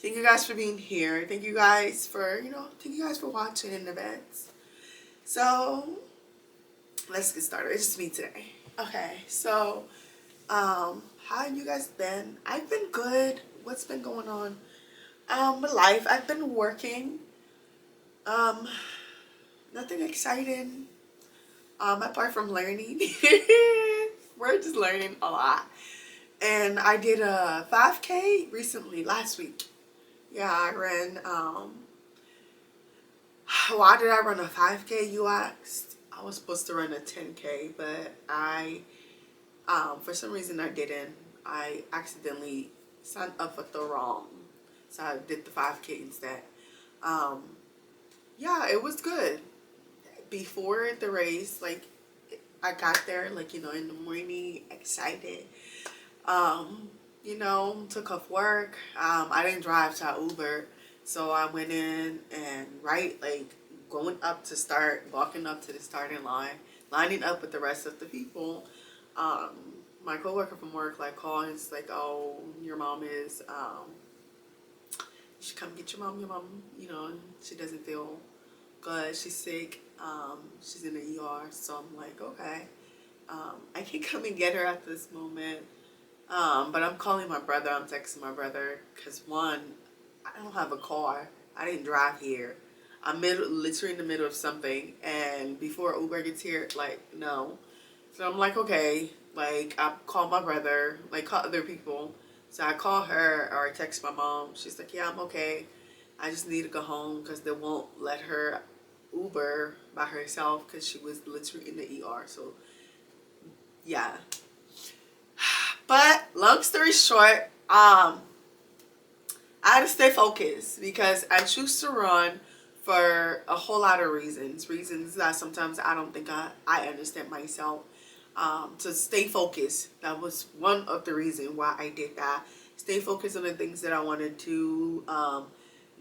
Thank you guys for being here. Thank you guys for, thank you guys for watching in advance. So, let's get started. It's just me today. Okay, so, how have you guys been? I've been good. What's been going on? My life. I've been working. Um, Nothing exciting. Apart from learning. We're just learning a lot. And I did a 5K recently, last week. Yeah, I ran, why did I run a 5K, you asked? I was supposed to run a 10K, but for some reason I didn't. I accidentally signed up for the wrong, so I did the 5K instead. Um, yeah, it was good. Before the race, like, I got there, like, in the morning, excited. Took off work. I didn't drive, so I Uber. So I went in and like going up to start, walking up to the starting line, lining up with the rest of the people. Um, my coworker from work like called and it's like, oh, your mom is, you should come get your mom. Your mom, she doesn't feel good. She's sick. She's in the ER. So I'm like, okay. I can't come and get her at this moment. But I'm calling my brother. I'm texting my brother because one, I don't have a car. I didn't drive here. I'm literally in the middle of something, and before Uber gets here, like no. So I'm like, okay. Like I call my brother, like call other people. So I call her or I text my mom. She's like, yeah, I'm okay. I just need to go home because they won't let her Uber by herself because she was literally in the ER. So yeah. But long story short, I had to stay focused because I choose to run for a whole lot of reasons. Reasons that sometimes I don't think I understand myself. To stay focused. That was one of the reasons why I did that. Stay focused on the things that I wanted to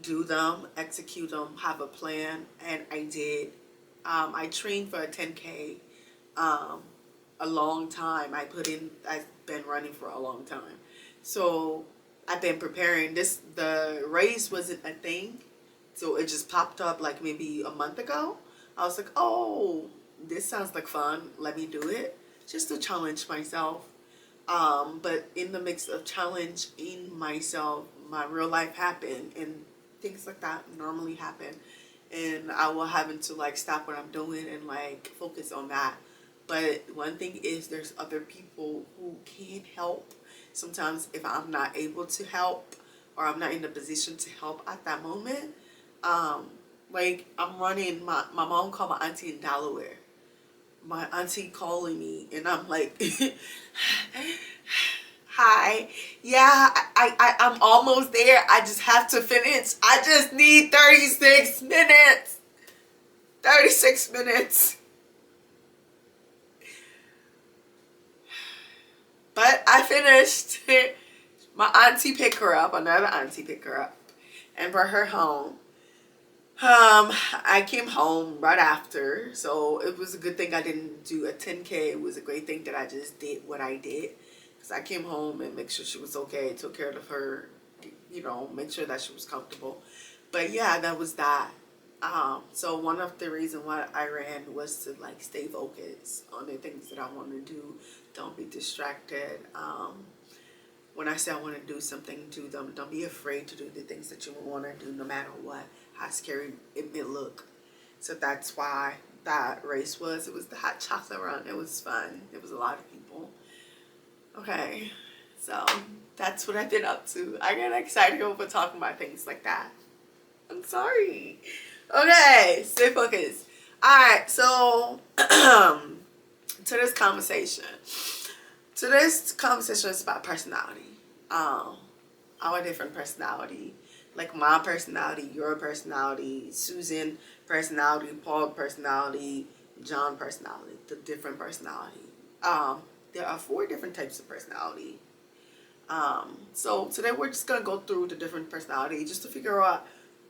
do them, execute them, have a plan, and I did. I trained for a 10K a long time. I've been running for a long time. So I've been preparing. The race wasn't a thing. So it just popped up like maybe a month ago. I was like, oh, this sounds like fun. Let me do it. Just to challenge myself. But in the mix of challenging myself, my real life happened and things like that normally happen. And I will having to like stop what I'm doing and like focus on that. But one thing is there's other people who can help. Sometimes if I'm not able to help or I'm not in the position to help at that moment, um, like I'm running, my mom called my auntie in Delaware. My auntie calling me and I'm like, hi, yeah, I'm almost there. I just have to finish. I just need 36 minutes. 36 minutes. But I finished. My auntie picked her up. Another auntie picked her up and brought her home. I came home right after, so it was a good thing I didn't do a 10K. It was a great thing that I just did what I did, because I came home and make sure she was okay, took care of her, make sure that she was comfortable. But yeah, that was that. So one of the reasons why I ran was to like stay focused on the things that I want to do. Don't be distracted. When I say I want to do something, do them. Don't be afraid to do the things that you want to do no matter what, how scary it may look. So that's why that race was. It was the hot chocolate run. It was fun. It was a lot of people. Okay, so that's what I've been up to. I get excited over talking about things like that. I'm sorry. Okay, stay focused. Alright, so to this conversation. Today's conversation is about personality. Our different personality. Like my personality, your personality, Susan personality, Paul personality, John personality, the different personality. There are 4 different types of personality. So today we're just gonna go through the different personality just to figure out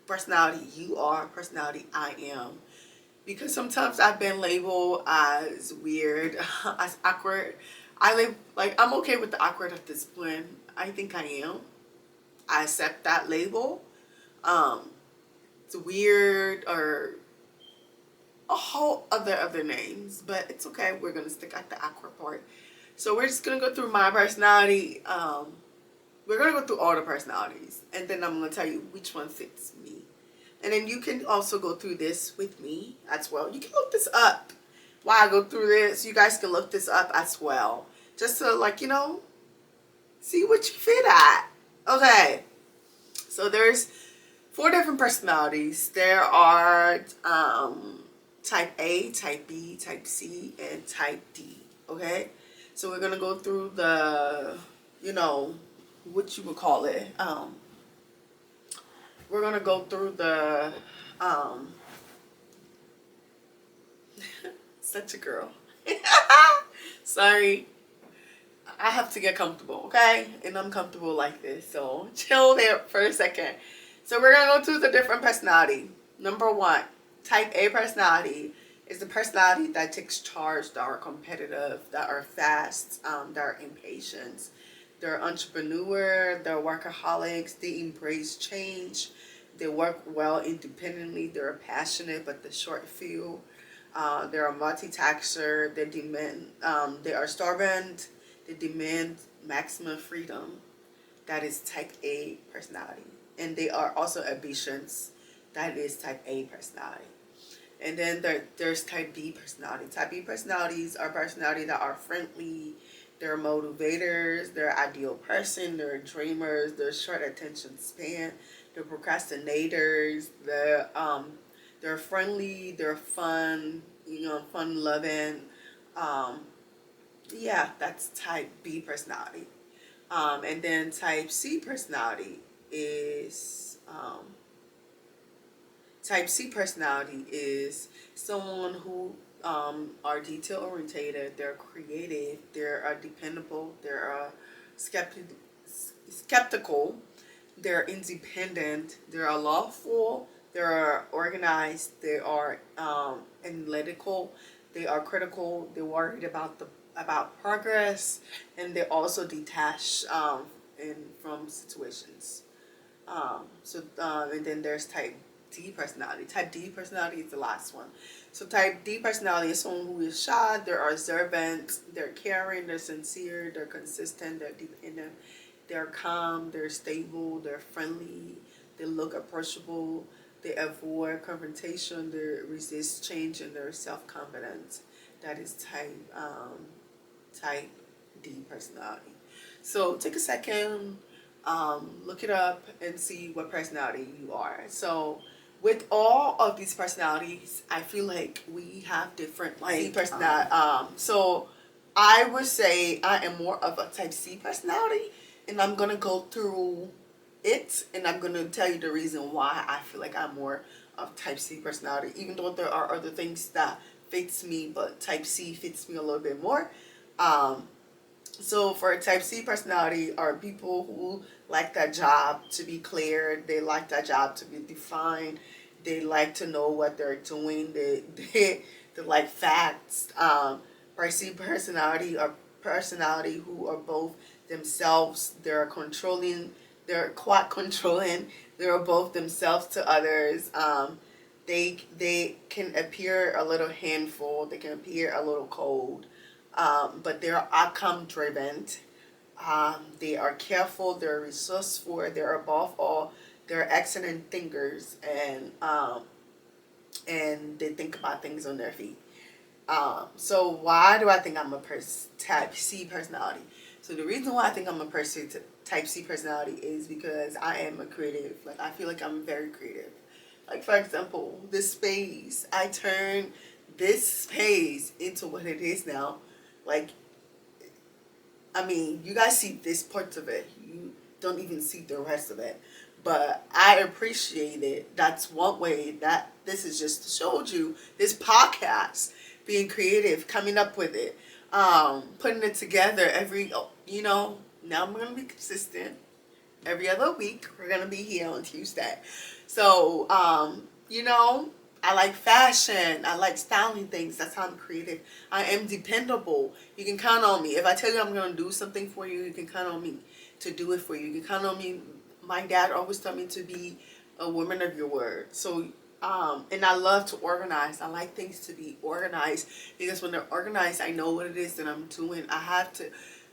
personality you are, personality I am. Because sometimes I've been labeled as weird, as awkward. Like I'm okay with the awkward at this point. I think I am. I accept that label. It's weird or a whole other names, but it's okay. We're gonna stick at the aqua part. So we're just gonna go through my personality. We're gonna go through all the personalities, and then I'm gonna tell you which one fits me. And then you can also go through this with me as well. You can look this up while I go through this. You guys can look this up as well, just to like, you know, see what you fit at. Okay, so there's 4 different personalities. There are type A, type B, type C, and type D. Okay, so we're gonna go through the, you know, what you would call it. We're gonna go through the such a girl. Sorry. I have to get comfortable, okay? And I'm comfortable like this, so chill there for a second. So we're gonna go through the different personality. Number 1, type A personality is the personality that takes charge, that are competitive, that are fast, that are impatient. They're entrepreneur, they're workaholics, they embrace change, they work well independently, they're passionate but the short fuse. They're a multitasker, they are stubborn, they demand maximum freedom. That is type A personality. And they are also ambitious. That is type A personality. And then there's type B personality. Type B personalities are personality that are friendly, they're motivators, they're ideal person, they're dreamers, they're short attention span, they're procrastinators, they're friendly, they're fun, you know, fun loving. Yeah, that's type B personality. And then type C personality is someone who are detail orientated, they're creative, they're dependable, they're skeptical, they're independent, they're lawful, they're organized, they are analytical, they are critical, they're worried about progress, and they're also detached from situations. And then there's type D personality. Type D personality is the last one. So type D personality is someone who is shy, they're observant, they're caring, they're sincere, they're consistent, they're dependent, they're calm, they're stable, they're friendly, they look approachable, they avoid confrontation, they resist change, and they're self-confident. That is type D personality. So take a second, look it up, and see what personality you are. So with all of these personalities, I feel like we have different like personality. So I would say I am more of a type C personality, and I'm gonna go through it, and I'm gonna tell you the reason why I feel like I'm more of type C personality, even though there are other things that fits me, but type C fits me a little bit more. So for a type C personality are people who like that job to be clear, they like that job to be defined, they like to know what they're doing, they like facts. For C personality are personality who are both themselves, they're controlling, they're quite controlling, they're both themselves to others. They can appear a little handful, they can appear a little cold. But they're outcome driven. They are careful, they're resourceful, they're above all, they're excellent thinkers, and they think about things on their feet. So why do I think I'm a type C personality? So the reason why I think I'm a type C personality is because I am a creative. Like I feel like I'm very creative. Like for example, this space, I turn this space into what it is now. Like, I mean, you guys see this part of it. You don't even see the rest of it. But I appreciate it. That's one way that this is just showed you. This podcast, being creative, coming up with it, putting it together now I'm going to be consistent. Every other week, we're going to be here on Tuesday. So, I like fashion. I like styling things. That's how I'm creative. I am dependable. You can count on me. If I tell you I'm going to do something for you, you can count on me to do it for you. You can count on me my dad always told me to be a woman of your word. So, and I love to organize. I like things to be organized because when they're organized, I know what it is that I'm doing. I have to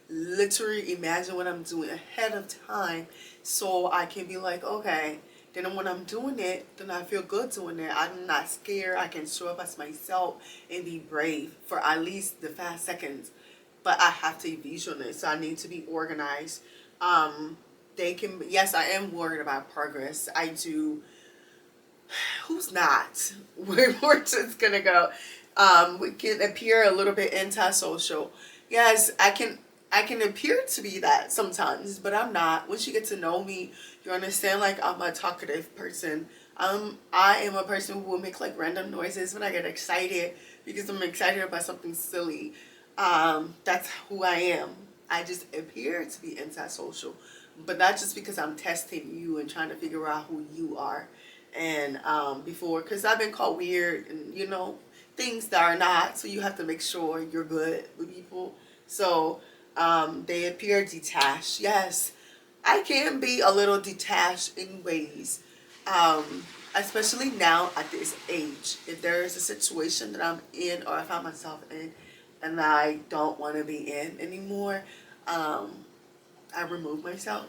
literally imagine what I'm doing ahead of time so I can be like, okay, then when I'm doing it, then I feel good doing it. I'm not scared. I can show up as myself and be brave for at least the 5 seconds. But I have to visualize, so I need to be organized. They can, yes, I am worried about progress. I do. Who's not? We're just gonna go. We can appear a little bit antisocial. Yes, I can appear to be that sometimes, but I'm not. Once you get to know me, you understand like I'm a talkative person. I am a person who will make like random noises when I get excited because I'm excited about something silly. That's who I am. I just appear to be antisocial, but not just because I'm testing you and trying to figure out who you are. And before, because I've been called weird and things that are not, so you have to make sure you're good with people. So they appear detached. Yes, I can be a little detached in ways, especially now at this age. If there is a situation that I'm in or I find myself in and I don't want to be in anymore, I remove myself.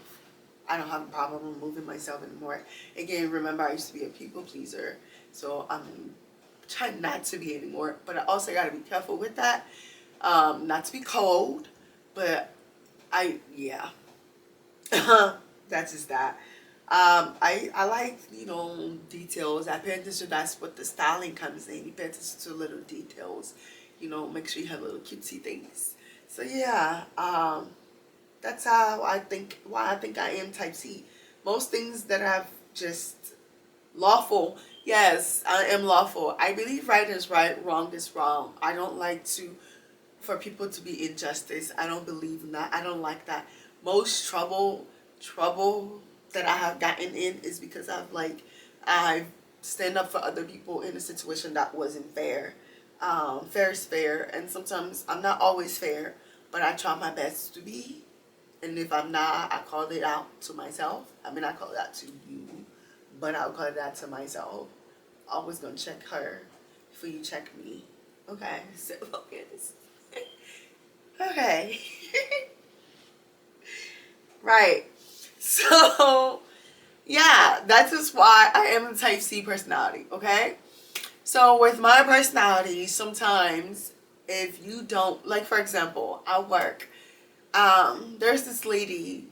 I don't have a problem removing myself anymore. Again, remember I used to be a people pleaser, so I'm trying not to be anymore. But I also got to be careful with that, not to be cold, but yeah, that's just that. I like, details. I pay attention. That's what the styling comes in. You pay attention to little details. Make sure you have little cutesy things. So yeah, that's why I think I am type C. Most things that I've just lawful. Yes, I am lawful. I believe right is right, wrong is wrong. I don't like for people to be injustice. I don't believe in that. I don't like that. Most trouble that I have gotten in is because I stand up for other people in a situation that wasn't fair. Fair is fair, and sometimes I'm not always fair, but I try my best to be. And if I'm not, I call it out to myself. I mean, I call it out to you, but I'll call it out to myself. Always gonna check her before you check me. Okay, so focus. Okay. Right. So, yeah, that's just why I am a type C personality, okay? So, with my personality, sometimes if you don't, like for example, I work. There's this lady.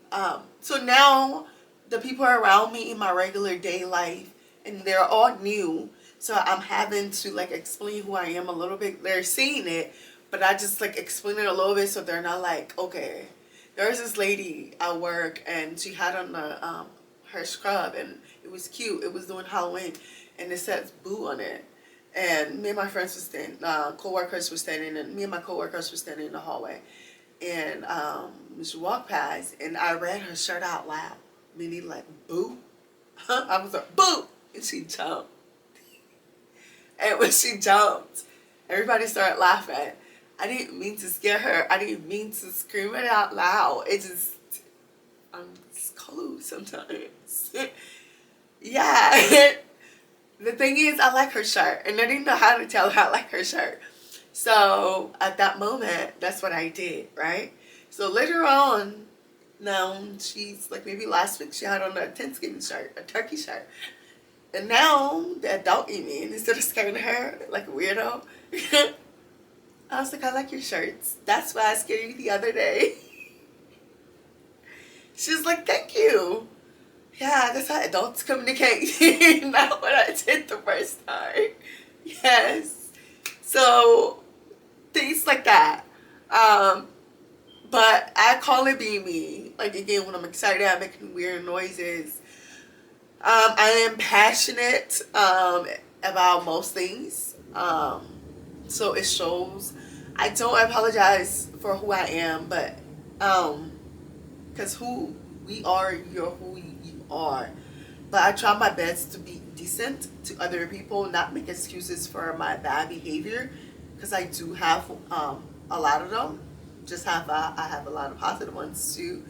So now the people around me in my regular day life, and they're all new. So I'm having to like explain who I am a little bit. They're seeing it, but I just like explain it a little bit so they're not like, okay. There's this lady at work, and she had on her scrub, and it was cute. It was doing Halloween, and it says "Boo" on it. And me and my friends were standing, coworkers were standing, and me and my coworkers were standing in the hallway. And she walked past, and I read her shirt out loud, meaning like "Boo." I was like "Boo," and she jumped. And when she jumped, everybody started laughing. I didn't mean to scare her. I didn't mean to scream it out loud. I'm just cold sometimes. Yeah. The thing is, I like her shirt, and I didn't know how to tell her I like her shirt. So at that moment, that's what I did, right? So later on, now she's like maybe last week she had on a Thanksgiving shirt, a turkey shirt. And now the adult in me, instead of scaring her like a weirdo, I was like, I like your shirts. That's why I scared you the other day. She was like, thank you. Yeah, that's how adults communicate. Not what I did the first time. Yes. So, things like that. But I call it being me. Like, again, when I'm excited, I'm making weird noises. I am passionate about most things. So it shows. I don't apologize for who I am, but because who we are, you're who you are. But I try my best to be decent to other people, not make excuses for my bad behavior, because I do have a lot of them. I have a lot of positive ones too.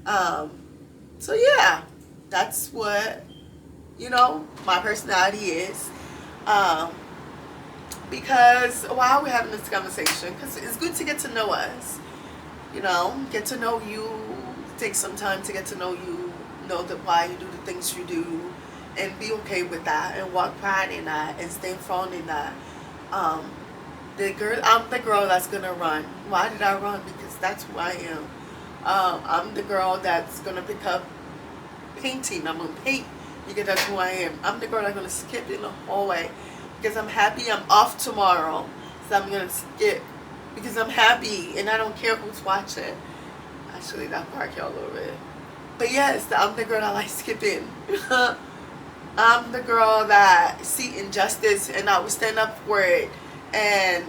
So yeah, That's what, you know, my personality is. Um, because why are we having this conversation? Because it's good to get to know us. You know, get to know you. Take some time to get to know you. Know that why you do the things you do, and be okay with that, and walk pride in that, and stay firm in that. Um, I'm the girl that's gonna run. Why did I run? Because that's who I am. I'm the girl that's gonna pick up painting. I'm gonna paint because that's who I am. I'm the girl that's gonna skip in the hallway because I'm happy I'm off tomorrow. So I'm gonna skip because I'm happy and I don't care who's watching. Actually, that part y'all a little bit. But yes, I'm the girl that likes skipping. I'm the girl that see injustice and I will stand up for it. And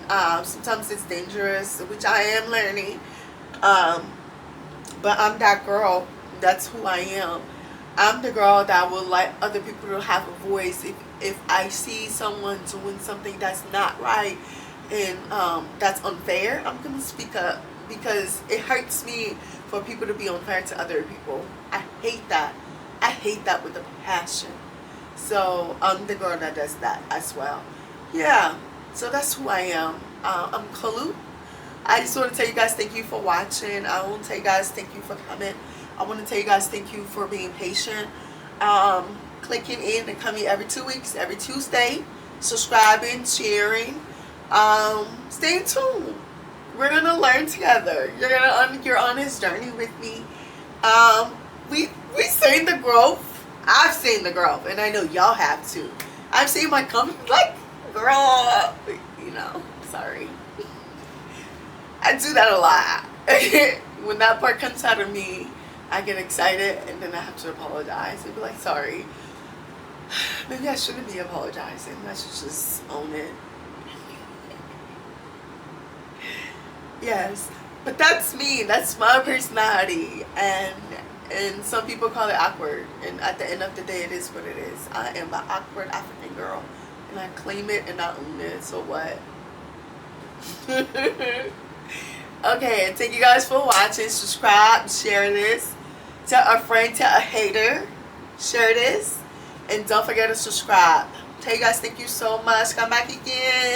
sometimes it's dangerous, which I am learning. Um, but I'm that girl. That's who I am. I'm the girl that will like other people to have a voice. If I see someone doing something that's not right and that's unfair, I'm gonna speak up because it hurts me for people to be unfair to other people. I hate that. I hate that with a passion. So I'm the girl that does that as well. Yeah. So that's who I am. I'm Kalu. I just want to tell you guys thank you for watching. I want to tell you guys thank you for coming. I want to tell you guys thank you for being patient. Clicking in and coming every 2 weeks, every Tuesday. Subscribing, sharing. Stay tuned. We're going to learn together. You're on this journey with me. We seen the growth. I've seen the growth, and I know y'all have too. I've seen my comment like, girl, you know, sorry. I do that a lot. When that part comes out of me, I get excited and then I have to apologize and be like, sorry. Maybe I shouldn't be apologizing. I should just own it. Yes. But that's me. That's my personality. And some people call it awkward. And at the end of the day, it is what it is. I am an awkward African girl. And I claim it and I own it. So what? Okay, and thank you guys for watching. Subscribe, share this. Tell a friend, tell a hater. Share this. And don't forget to subscribe. Tell you guys thank you so much. Come back again.